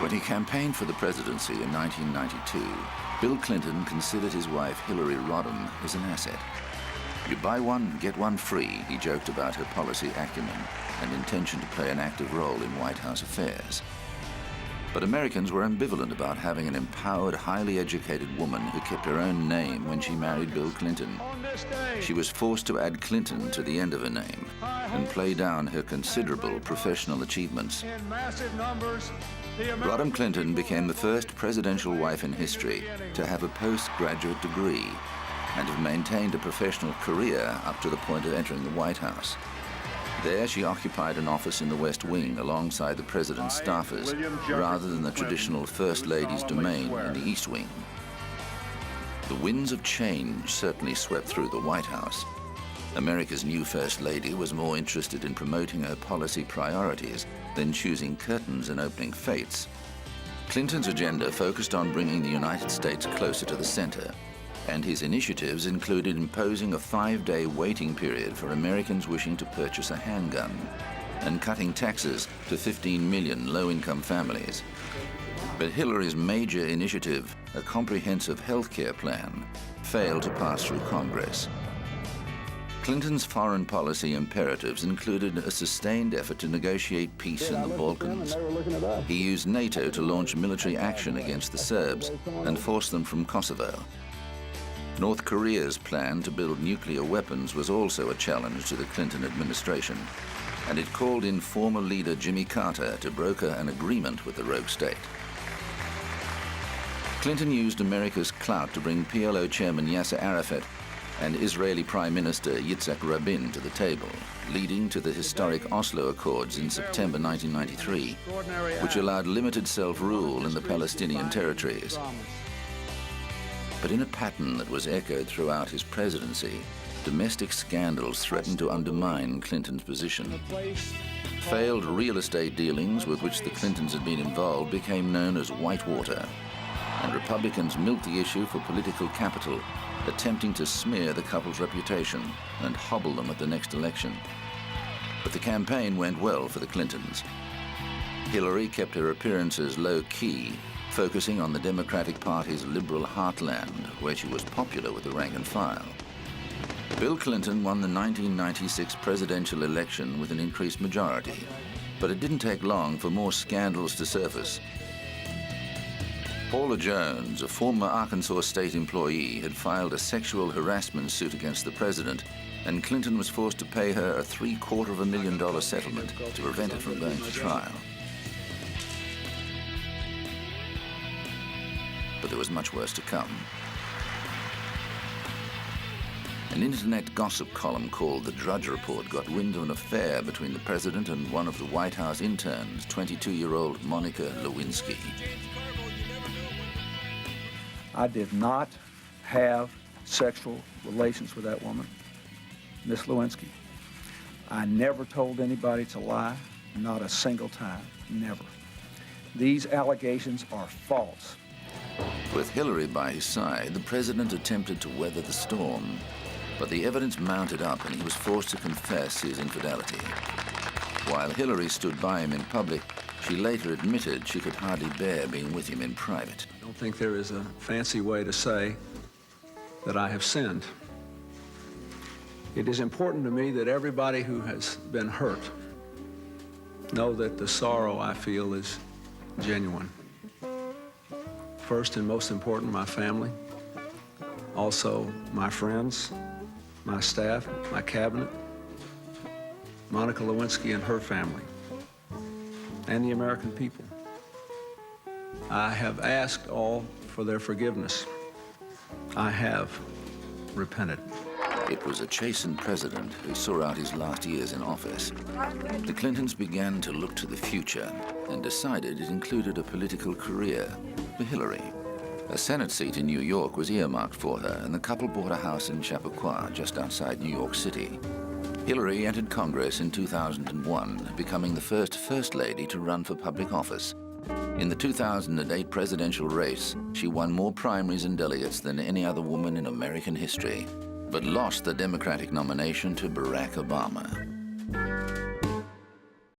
When he campaigned for the presidency in 1992, Bill Clinton considered his wife Hillary Rodham as an asset. You buy one, get one free, he joked about her policy acumen and intention to play an active role in White House affairs. But Americans were ambivalent about having an empowered, highly educated woman who kept her own name when she married Bill Clinton. She was forced to add Clinton to the end of her name and play down her considerable professional achievements. Rodham Clinton became the first presidential wife in history to have a postgraduate degree and have maintained a professional career up to the point of entering the White House. There, she occupied an office in the West Wing alongside the president's staffers, rather than the traditional First Lady's domain in the East Wing. The winds of change certainly swept through the White House. America's new First Lady was more interested in promoting her policy priorities than choosing curtains and opening fates. Clinton's agenda focused on bringing the United States closer to the center, and his initiatives included imposing a 5-day waiting period for Americans wishing to purchase a handgun and cutting taxes to 15 million low-income families. But Hillary's major initiative, a comprehensive health care plan, failed to pass through Congress. Clinton's foreign policy imperatives included a sustained effort to negotiate peace in the Balkans. He used NATO to launch military action against the Serbs and force them from Kosovo. North Korea's plan to build nuclear weapons was also a challenge to the Clinton administration, and it called in former leader Jimmy Carter to broker an agreement with the rogue state. Clinton used America's clout to bring PLO chairman Yasser Arafat and Israeli Prime Minister Yitzhak Rabin to the table, leading to the historic Oslo Accords in September 1993, which allowed limited self-rule in the Palestinian territories. But in a pattern that was echoed throughout his presidency, domestic scandals threatened to undermine Clinton's position. Failed real estate dealings with which the Clintons had been involved became known as whitewater, and Republicans milked the issue for political capital, attempting to smear the couple's reputation and hobble them at the next election. But the campaign went well for the Clintons. Hillary kept her appearances low-key, focusing on the Democratic Party's liberal heartland, where she was popular with the rank and file. Bill Clinton won the 1996 presidential election with an increased majority, but it didn't take long for more scandals to surface. Paula Jones, a former Arkansas state employee, had filed a sexual harassment suit against the president, and Clinton was forced to pay her a $750,000 settlement to prevent it from going to trial. But there was much worse to come. An internet gossip column called The Drudge Report got wind of an affair between the president and one of the White House interns, 22-year-old Monica Lewinsky. I did not have sexual relations with that woman, Miss Lewinsky. I never told anybody to lie, not a single time, never. These allegations are false. With Hillary by his side, the president attempted to weather the storm, but the evidence mounted up and he was forced to confess his infidelity. While Hillary stood by him in public, she later admitted she could hardly bear being with him in private. I don't think there is a fancy way to say that I have sinned. It is important to me that everybody who has been hurt know that the sorrow I feel is genuine. First and most important, my family, also my friends, my staff, my cabinet, Monica Lewinsky and her family, and the American people. I have asked all for their forgiveness. I have repented. It was a chastened president who saw out his last years in office. The Clintons began to look to the future and decided it included a political career for Hillary. A Senate seat in New York was earmarked for her, and the couple bought a house in Chappaqua, just outside New York City. Hillary entered Congress in 2001, becoming the First Lady to run for public office. In the 2008 presidential race, she won more primaries and delegates than any other woman in American history, but lost the Democratic nomination to Barack Obama.